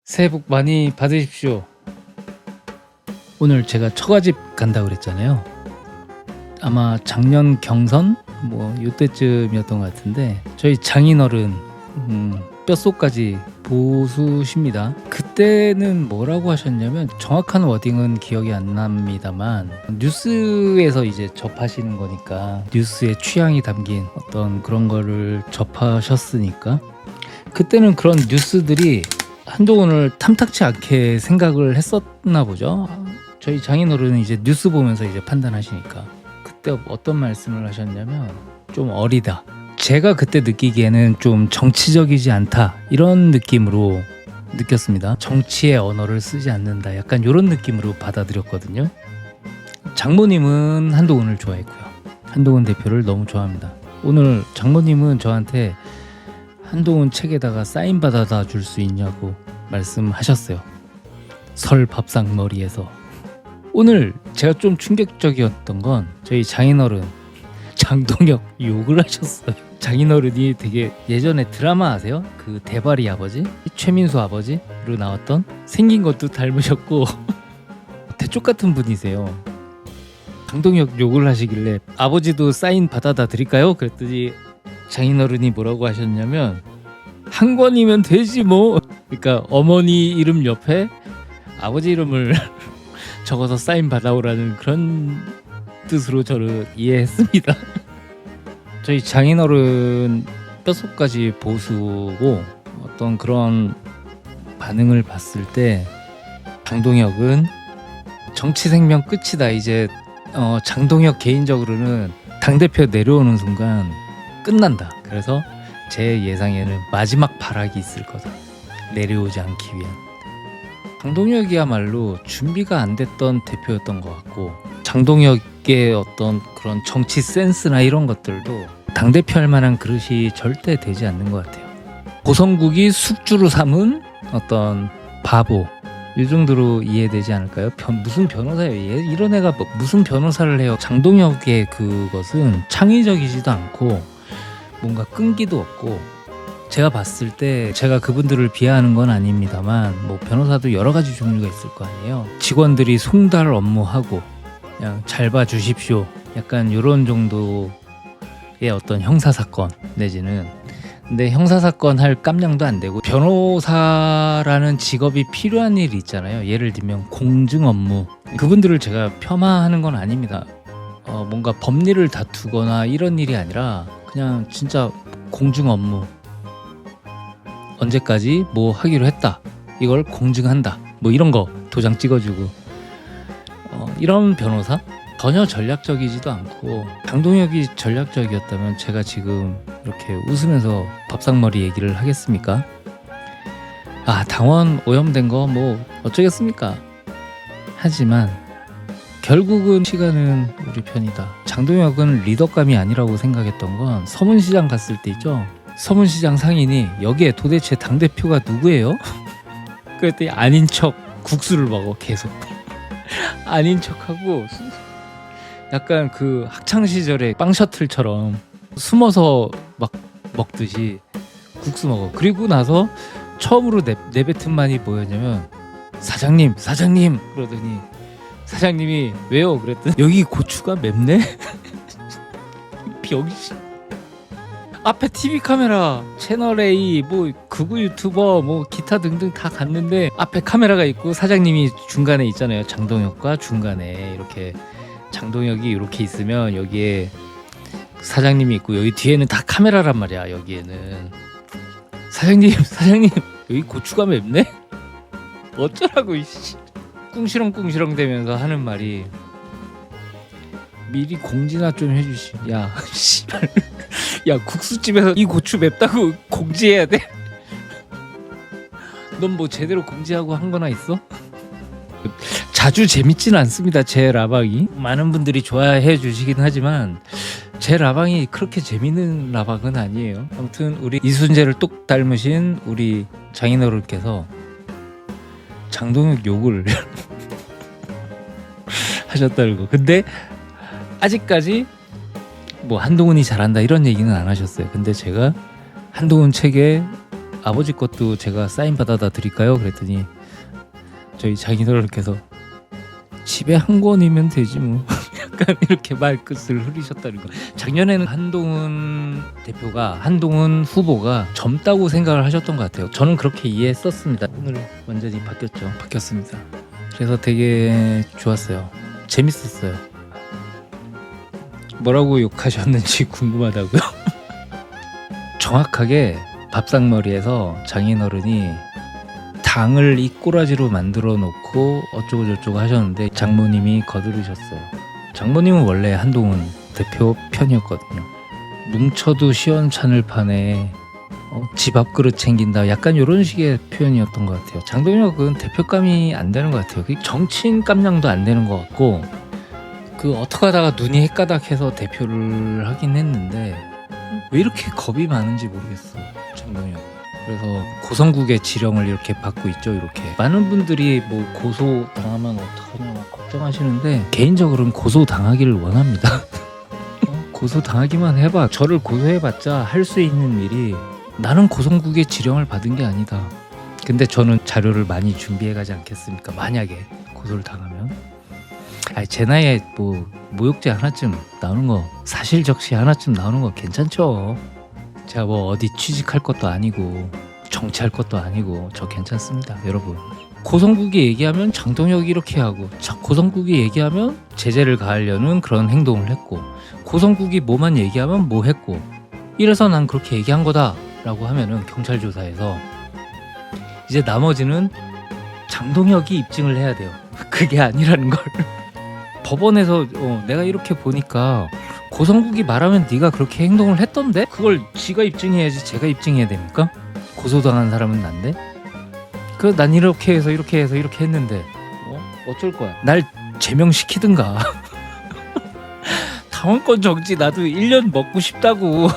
새해 복 많이 받으십시오. 오늘 제가 처가집 간다고 그랬잖아요. 아마 작년 경선 요때쯤이었던 것 같은데 저희 장인어른 뼛속까지 보수십니다. 그때는 뭐라고 하셨냐면 정확한 워딩은 기억이 안 납니다만 뉴스에서 이제 접하시는 거니까 뉴스에 취향이 담긴 어떤 그런 거를 접하셨으니까 그때는 그런 뉴스들이 한동훈을 탐탁치 않게 생각을 했었나 보죠. 저희 장인어른은 이제 뉴스 보면서 이제 판단하시니까 그때 어떤 말씀을 하셨냐면 좀 어리다. 제가 그때 느끼기에는 좀 정치적이지 않다 이런 느낌으로 느꼈습니다. 정치의 언어를 쓰지 않는다 약간 이런 느낌으로 받아들였거든요. 장모님은 한동훈을 좋아했고요. 한동훈 대표를 너무 좋아합니다. 오늘 장모님은 저한테 한동훈 책에다가 사인 받아다 줄 수 있냐고 말씀하셨어요. 설 밥상머리에서. 오늘 제가 좀 충격적이었던 건 저희 장인어른 장동혁 욕을 하셨어요. 장인어른이 되게 예전에 드라마 아세요? 그 대발이 아버지? 최민수 아버지로 나왔던 생긴 것도 닮으셨고 대쪽 같은 분이세요. 장동혁 욕을 하시길래 아버지도 사인 받아다 드릴까요? 그랬더니 장인어른이 뭐라고 하셨냐면 한 권이면 되지 뭐. 그러니까 어머니 이름 옆에 아버지 이름을 적어서 사인 받아오라는 그런 뜻으로 저를 이해했습니다. 저희 장인어른 뼛속까지 보수고 어떤 그런 반응을 봤을 때 장동혁은 정치 생명 끝이다. 이제 장동혁 개인적으로는 당대표 내려오는 순간 끝난다. 그래서 제 예상에는 마지막 발악이 있을 거다. 내려오지 않기 위한. 장동혁이야말로 준비가 안 됐던 대표였던 것 같고 장동혁의 어떤 그런 정치 센스나 이런 것들도 당대표 할 만한 그릇이 절대 되지 않는 것 같아요. 고성국이 숙주로 삼은 어떤 바보 이 정도로 이해되지 않을까요? 무슨 변호사예요? 이런 애가 무슨 변호사를 해요? 장동혁의 그것은 창의적이지도 않고 뭔가 끈기도 없고 제가 봤을 때 제가 그분들을 비하하는 건 아닙니다만 변호사도 여러 가지 종류가 있을 거 아니에요. 직원들이 송달 업무하고 그냥 잘 봐주십시오 약간 이런 정도의 어떤 형사사건 내지는 근데 형사사건 할 깜냥도 안 되고 변호사라는 직업이 필요한 일이 있잖아요. 예를 들면 공증 업무 그분들을 제가 폄하하는 건 아닙니다. 뭔가 법리를 다투거나 이런 일이 아니라 그냥 진짜 공증 업무 언제까지 뭐 하기로 했다 이걸 공증한다 이런 거 도장 찍어주고 이런 변호사 전혀 전략적이지도 않고 장동혁이 전략적이었다면 제가 지금 이렇게 웃으면서 밥상머리 얘기를 하겠습니까? 당원 오염된 거 어쩌겠습니까? 하지만 결국은 시간은 우리 편이다. 장동혁은 리더감이 아니라고 생각했던 건 서문시장 갔을 때 있죠. 서문시장 상인이 여기에 도대체 당대표가 누구예요? 그랬더니 아닌 척 국수를 먹어 계속. 아닌 척하고 약간 그 학창시절에 빵 셔틀처럼 숨어서 막 먹듯이 국수 먹어. 그리고 나서 처음으로 내뱉은 말이 뭐였냐면 사장님 그러더니 사장님이 왜요? 그랬더니 여기 고추가 맵네? 병신. 앞에 TV 카메라 채널A 극우 유튜버 기타 등등 다 갔는데 앞에 카메라가 있고 사장님이 중간에 있잖아요. 장동혁과 중간에 이렇게 장동혁이 이렇게 있으면 여기에 사장님이 있고 여기 뒤에는 다 카메라란 말이야. 여기에는 사장님 여기 고추가 맵네? 어쩌라고 이씨. 꿍시렁 대면서 하는 말이 미리 공지나 좀 해주시. 야 씨발 야 국수집에서 이 고추 맵다고 공지해야 돼? 넌 제대로 공지하고 한 거나 있어? 자주 재밌지는 않습니다. 제 라방이 많은 분들이 좋아해 주시긴 하지만 제 라방이 그렇게 재밌는 라방은 아니에요. 아무튼 우리 이순재를 똑 닮으신 우리 장인어른께서 장동혁 욕을 하셨다는 거. 근데 아직까지 한동훈이 잘한다 이런 얘기는 안 하셨어요. 근데 제가 한동훈 책에 아버지 것도 제가 사인 받아다 드릴까요? 그랬더니 저희 장인어른께서 집에 한 권이면 되지 뭐 약간 이렇게 말끝을 흐리셨다는 거. 작년에는 한동훈 후보가 젊다고 생각을 하셨던 것 같아요. 저는 그렇게 이해했었습니다. 오늘 완전히 바뀌었습니다. 그래서 되게 좋았어요. 재밌었어요. 뭐라고 욕하셨는지 궁금하다고요? 정확하게 밥상머리에서 장인어른이 당을 이 꼬라지로 만들어 놓고 어쩌고 저쩌고 하셨는데 장모님이 거들으셨어요. 장모님은 원래 한동훈 대표 편이었거든요. 뭉쳐도 시원찮을 판에 집 앞그릇 챙긴다, 약간 이런 식의 표현이었던 것 같아요. 장동혁은 대표감이 안 되는 것 같아요. 정치인 깜냥도 안 되는 것 같고, 어떻게 하다가 눈이 헷가닥해서 대표를 하긴 했는데 왜 이렇게 겁이 많은지 모르겠어, 장동혁. 그래서 고성국의 지령을 이렇게 받고 있죠. 이렇게 많은 분들이 뭐 고소 당하면 어떡하냐 막 걱정하시는데, 개인적으로는 고소 당하기를 원합니다. 고소 당하기만 해봐. 저를 고소해봤자 할 수 있는 일이, 나는 고성국의 지령을 받은 게 아니다. 근데 저는 자료를 많이 준비해가지 않겠습니까? 만약에 고소를 당하면. 제 나이에 뭐 모욕죄 하나쯤 나오는 거, 사실적시 하나쯤 나오는 거 괜찮죠. 제가 뭐 어디 취직할 것도 아니고 정치할 것도 아니고 저 괜찮습니다, 여러분. 고성국이 얘기하면 장동혁이 이렇게 하고, 고성국이 얘기하면 제재를 가하려는 그런 행동을 했고, 고성국이 뭐만 얘기하면 뭐 했고, 이래서 난 그렇게 얘기한 거다 라고 하면은 경찰 조사에서 이제 나머지는 장동혁이 입증을 해야 돼요. 그게 아니라는 걸. 법원에서 내가 이렇게 보니까 고성국이 말하면 네가 그렇게 행동을 했던데? 그걸 지가 입증해야지 제가 입증해야 됩니까? 고소당한 사람은 난데? 난 이렇게 해서 이렇게 했는데 어쩔 거야? 날 제명시키든가. 당원권 정지 나도 1년 먹고 싶다고.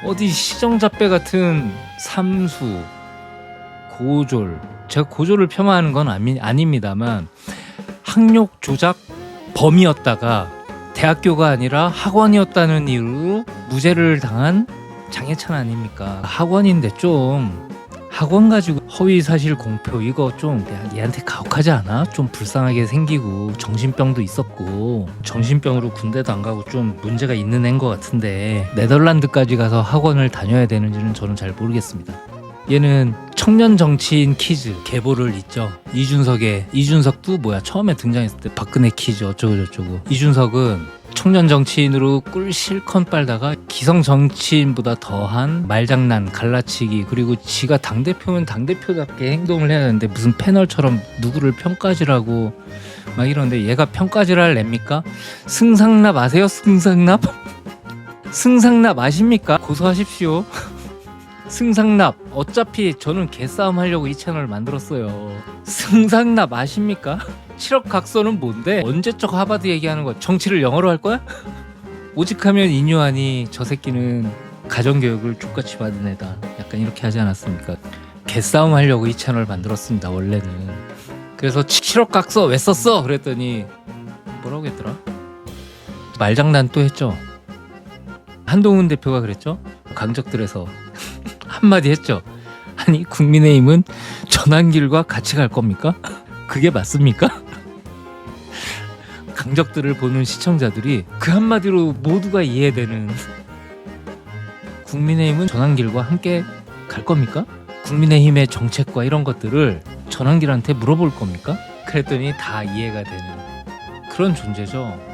어디 시정잡배 같은 삼수, 고졸, 제가 고졸을 폄하하는 건 아닙니다만, 학력 조작 범이었다가 대학교가 아니라 학원이었다는 이유로 무죄를 당한 장해찬 아닙니까? 학원인데 좀 학원 가지고 허위사실 공표, 이거 좀 얘한테 가혹하지 않아? 좀 불쌍하게 생기고 정신병도 있었고 정신병으로 군대도 안 가고 좀 문제가 있는 애인 것 같은데 네덜란드까지 가서 학원을 다녀야 되는지는 저는 잘 모르겠습니다. 얘는 청년 정치인 퀴즈 계보를 잇죠. 이준석도 처음에 등장했을 때 박근혜 퀴즈 어쩌고저쩌고, 이준석은 청년 정치인으로 꿀 실컷 빨다가 기성 정치인보다 더한 말장난, 갈라치기, 그리고 지가 당대표면 당대표답게 행동을 해야 하는데 무슨 패널처럼 누구를 평가질하고 막 이러는데, 얘가 평가질할 랩니까? 승상납 아세요? 승상납? 승상납 아십니까? 고소하십시오. 승상납, 어차피 저는 개싸움 하려고 이 채널을 만들었어요. 승상납 아십니까? 7억 각서는 뭔데? 언제적 하버드 얘기하는 거야? 정치를 영어로 할 거야? 오직하면 인유하니 저 새끼는 가정교육을 족같이 받은 애다, 약간 이렇게 하지 않았습니까? 개싸움 하려고 이 채널을 만들었습니다, 원래는. 그래서 7억 각서 왜 썼어? 그랬더니 뭐라고 했더라? 말장난 또 했죠. 한동훈 대표가 그랬죠. 강적들에서 한마디 했죠. 아니, 국민의힘은 전환길과 같이 갈 겁니까? 그게 맞습니까? 강적들을 보는 시청자들이 그 한마디로 모두가 이해되는, 국민의힘은 전환길과 함께 갈 겁니까? 국민의힘의 정책과 이런 것들을 전환길한테 물어볼 겁니까? 그랬더니 다 이해가 되는 그런 존재죠.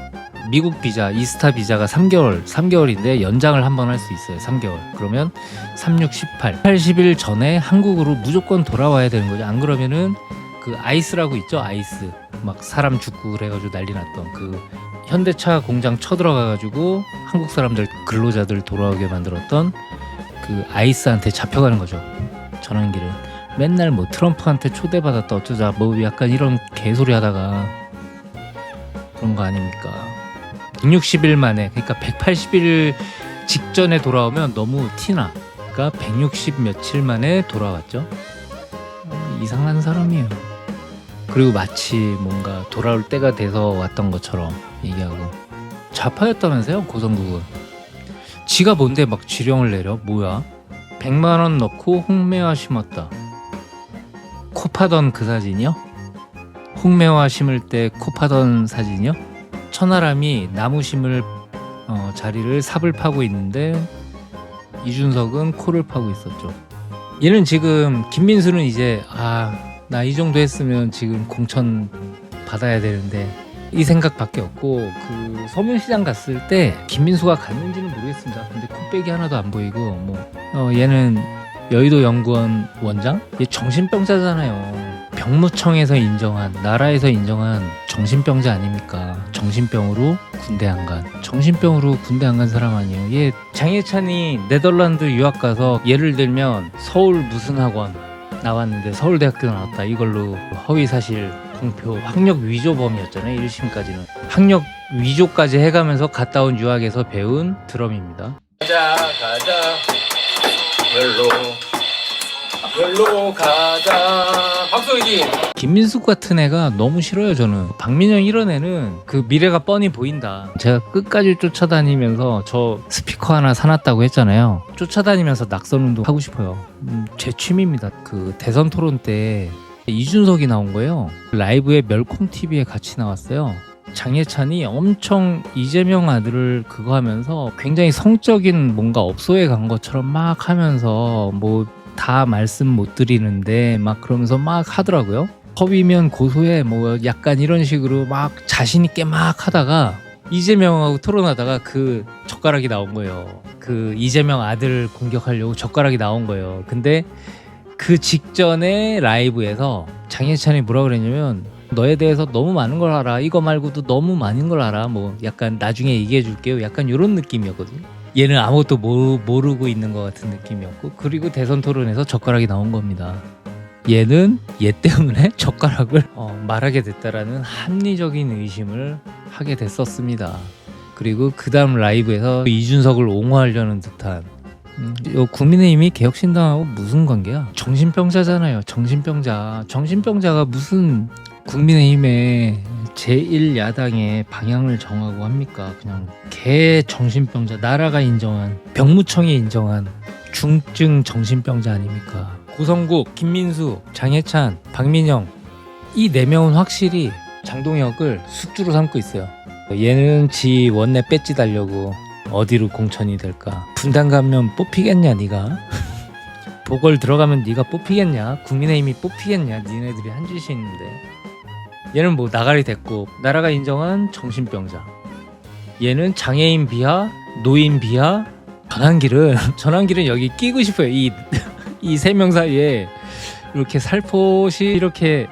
미국 비자, 이스타 비자가 3개월인데 연장을 한번 할 수 있어요. 3개월. 그러면 36, 18, 80일 전에 한국으로 무조건 돌아와야 되는 거죠. 안 그러면은 그 아이스라고 있죠. 아이스. 막 사람 죽고 그래가지고 난리 났던 그 현대차 공장 쳐들어가가지고 한국 사람들, 근로자들 돌아오게 만들었던 그 아이스한테 잡혀가는 거죠. 전환기를. 맨날 뭐 트럼프한테 초대받았다 어쩌자 뭐 약간 이런 개소리 하다가 그런 거 아닙니까? 160일 만에, 그러니까 180일 직전에 돌아오면 너무 티나. 그러니까 160 며칠 만에 돌아왔죠. 이상한 사람이에요. 그리고 마치 뭔가 돌아올 때가 돼서 왔던 것처럼 얘기하고. 좌파였다면서요, 고성국은. 지가 뭔데 막 지령을 내려? 뭐야? 100만 원 넣고 홍매화 심었다. 코 파던 그 사진이요? 홍매화 심을 때 코 파던 사진이요? 천하람이 나무 심을 자리를 삽을 파고 있는데 이준석은 코를 파고 있었죠. 얘는 지금 김민수는 이제 나 이 정도 했으면 지금 공천 받아야 되는데 이 생각밖에 없고, 그 서문시장 갔을 때 김민수가 갔는지는 모르겠습니다. 근데 코빼기 하나도 안 보이고 얘는 여의도 연구원 원장? 얘 정신병자잖아요. 병무청에서 인정한, 나라에서 인정한 정신병자 아닙니까? 정신병으로 군대 안 간, 정신병으로 군대 안 간 사람 아니에요. 얘 장혜찬이 네덜란드 유학 가서 예를 들면 서울 무슨 학원 나왔는데 서울대학교 나왔다, 이걸로 허위사실 공표, 학력 위조범이었잖아요. 1심까지는 학력 위조까지 해가면서 갔다 온 유학에서 배운 드럼입니다. 가자 별로 가자. 박소희기. 김민숙 같은 애가 너무 싫어요. 저는 박민영 이런 애는 그 미래가 뻔히 보인다. 제가 끝까지 쫓아다니면서 저 스피커 하나 사놨다고 했잖아요. 쫓아다니면서 낙선운동 하고 싶어요. 제 취미입니다. 그 대선 토론 때 이준석이 나온 거예요. 라이브에 멸콩TV에 같이 나왔어요. 장혜찬이 엄청 이재명 아들을 그거 하면서 굉장히 성적인 뭔가 업소에 간 것처럼 막 하면서 뭐 다 말씀 못 드리는데 막 그러면서 막 하더라고요. 허위면 고소해 뭐 약간 이런 식으로 막 자신 있게 막 하다가 이재명하고 토론하다가 그 젓가락이 나온 거예요. 그 이재명 아들을 공격하려고 젓가락이 나온 거예요. 근데 그 직전에 라이브에서 장혜찬이 뭐라 그랬냐면, 너에 대해서 너무 많은 걸 알아, 이거 말고도 너무 많은 걸 알아, 뭐 약간 나중에 얘기해 줄게요, 약간 이런 느낌이었거든요. 얘는 아무것도 모르고 있는 것 같은 느낌이었고, 그리고 대선 토론에서 젓가락이 나온 겁니다. 얘는 얘 때문에 젓가락을 말하게 됐다라는 합리적인 의심을 하게 됐었습니다. 그리고 그 다음 라이브에서 이준석을 옹호하려는 듯한, 국민의힘이 개혁신당하고 무슨 관계야? 정신병자잖아요. 정신병자가 무슨 국민의힘의 제1야당의 방향을 정하고 합니까? 그냥 개 정신병자, 나라가 인정한, 병무청이 인정한 중증 정신병자 아닙니까? 고성국, 김민수, 장혜찬, 박민영, 이 4명은 확실히 장동혁을 숙주로 삼고 있어요. 얘는 지 원내 배지 달려고 어디로 공천이 될까? 분당 가면 뽑히겠냐 네가? 보궐 들어가면 네가 뽑히겠냐? 국민의힘이 뽑히겠냐? 니네들이 한 짓이 있는데. 얘는 뭐 나가리 됐고, 나라가 인정한 정신병자. 얘는 장애인 비하, 노인 비하. 전환길은 여기 끼고 싶어요. 이 3명 사이에 이렇게 살포시 이렇게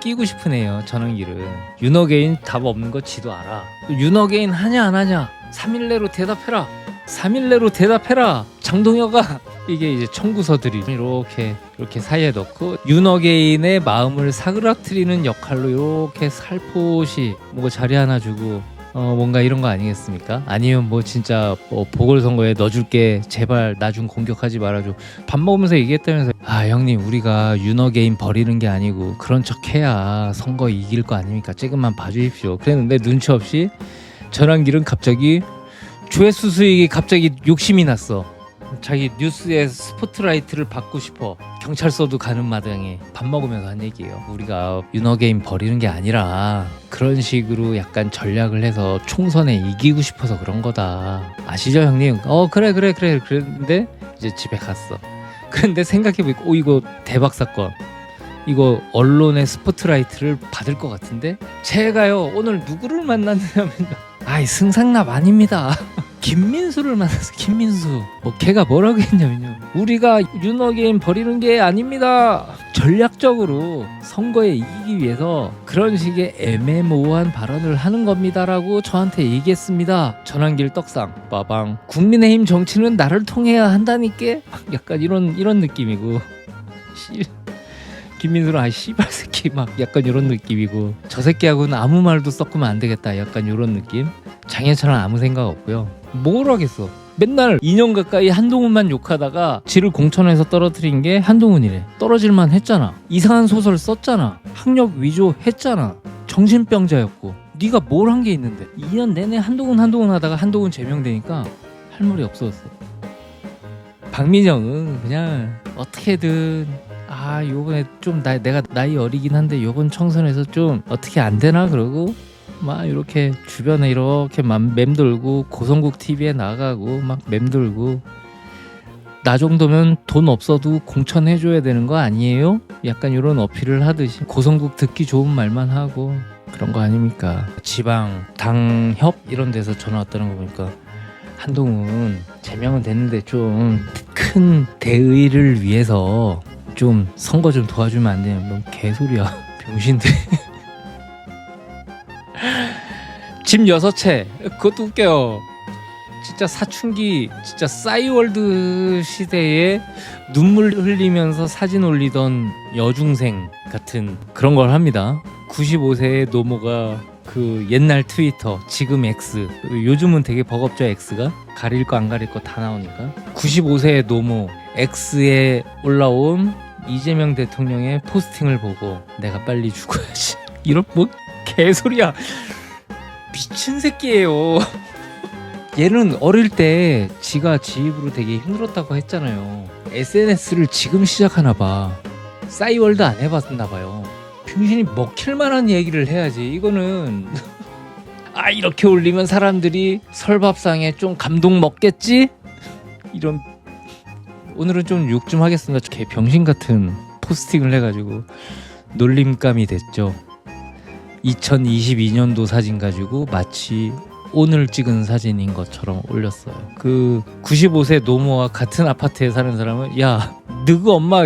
끼고 싶은 애요. 전환길은. 윤어게인 답 없는 거 지도 알아. 윤어게인 하냐 안 하냐? 3일 내로 대답해라. 3일 내로 대답해라. 장동혁아. 이게 이제 청구서들이 이렇게 사이에 넣고 윤어게인의 마음을 사그라뜨리는 역할로 이렇게 살포시 뭐 자리 하나 주고 뭔가 이런 거 아니겠습니까? 아니면 뭐 진짜 보궐선거에 넣어줄게, 제발 나 좀 공격하지 말아줘. 밥 먹으면서 얘기했다면서, 형님 우리가 윤어게인 버리는 게 아니고 그런 척 해야 선거 이길 거 아닙니까? 조금만 봐주십시오. 그랬는데 눈치 없이 전환길은 갑자기 조회수 수익이 갑자기 욕심이 났어. 자기 뉴스에 스포트라이트를 받고 싶어. 경찰서도 가는 마당에 밥 먹으면서 한 얘기예요. 우리가 윤어게임 버리는 게 아니라 그런 식으로 약간 전략을 해서 총선에 이기고 싶어서 그런 거다. 아시죠 형님? 그래 그랬는데 이제 집에 갔어. 그런데 생각해보니까 이거 대박 사건, 이거 언론의 스포트라이트를 받을 것 같은데, 제가요 오늘 누구를 만났냐면요, 승상납 아닙니다. 김민수를 만났어. 김민수. 걔가 뭐라고 했냐면요, 우리가 윤어게임 버리는 게 아닙니다. 전략적으로 선거에 이기기 위해서 그런 식의 애매모호한 발언을 하는 겁니다라고 저한테 얘기했습니다. 전환길 떡상 빠방. 국민의힘 정치는 나를 통해야 한다니까. 약간 이런 느낌이고, 김민수는 씨발 새끼 막 약간 이런 느낌이고, 저 새끼하고는 아무 말도 섞으면 안 되겠다, 약간 이런 느낌. 장혜찬은 아무 생각 없고요. 뭘 하겠어. 맨날 2년 가까이 한동훈만 욕하다가 지를 공천에서 떨어뜨린 게 한동훈이래. 떨어질만 했잖아. 이상한 소설 썼잖아. 학력 위조 했잖아. 정신병자였고. 네가 뭘 한 게 있는데. 2년 내내 한동훈 하다가 한동훈 제명되니까 할 말이 없어졌어. 박민영은 그냥 어떻게든 요번에 좀 내가 나이 어리긴 한데 요번 총선에서 좀 어떻게 안 되나 그러고 막 이렇게 주변에 이렇게 막 맴돌고 고성국 TV에 나가고 막 맴돌고 나 정도면 돈 없어도 공천해줘야 되는 거 아니에요? 약간 이런 어필을 하듯이 고성국 듣기 좋은 말만 하고 그런 거 아닙니까? 지방 당협 이런 데서 전화 왔다는 거 보니까 한동훈 제명은 됐는데 좀 큰 대의를 위해서 좀 선거 좀 도와주면 안 되냐. 뭔 개소리야. 병신들. 집 6채 그것도 웃겨요. 진짜 사춘기 진짜 싸이월드 시대에 눈물 흘리면서 사진 올리던 여중생 같은 그런 걸 합니다. 95세의 노모가 그 옛날 트위터 지금 X 요즘은 되게 버겁죠. X가 가릴 거 안 가릴 거 다 나오니까 95세의 노모 X에 올라온 이재명 대통령의 포스팅을 보고 내가 빨리 죽어야지 이런 뭐 개소리야. 미친 새끼예요. 얘는 어릴 때 지가 지 입으로 되게 힘들었다고 했잖아요. SNS를 지금 시작하나 봐. 싸이월드 안 해봤나 봐요. 병신이 먹힐 만한 얘기를 해야지. 이거는 이렇게 올리면 사람들이 설밥상에 좀 감동 먹겠지? 이런. 오늘은 좀 욕 좀 하겠습니다. 개 병신 같은 포스팅을 해가지고 놀림감이 됐죠. 2022년도 사진 가지고 마치 오늘 찍은 사진인 것처럼 올렸어요. 그 95세 노모와 같은 아파트에 사는 사람은 야, 너그 엄마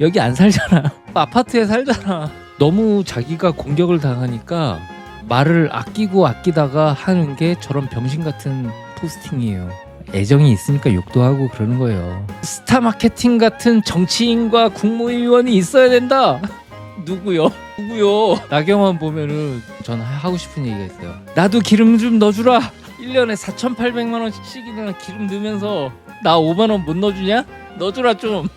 여기 안 살잖아. 아파트에 살잖아. 너무 자기가 공격을 당하니까 말을 아끼다가 하는 게 저런 병신 같은 포스팅이에요. 애정이 있으니까 욕도 하고 그러는 거예요. 스타 마케팅 같은 정치인과 국무위원이 있어야 된다. 누구요? 나경원 보면은 전 하고 싶은 얘기가 있어요. 나도 기름 좀 넣어주라. 1년에 4,800만 원씩이나 기름 넣으면서 나 5만 원 못 넣어주냐? 넣어주라 좀.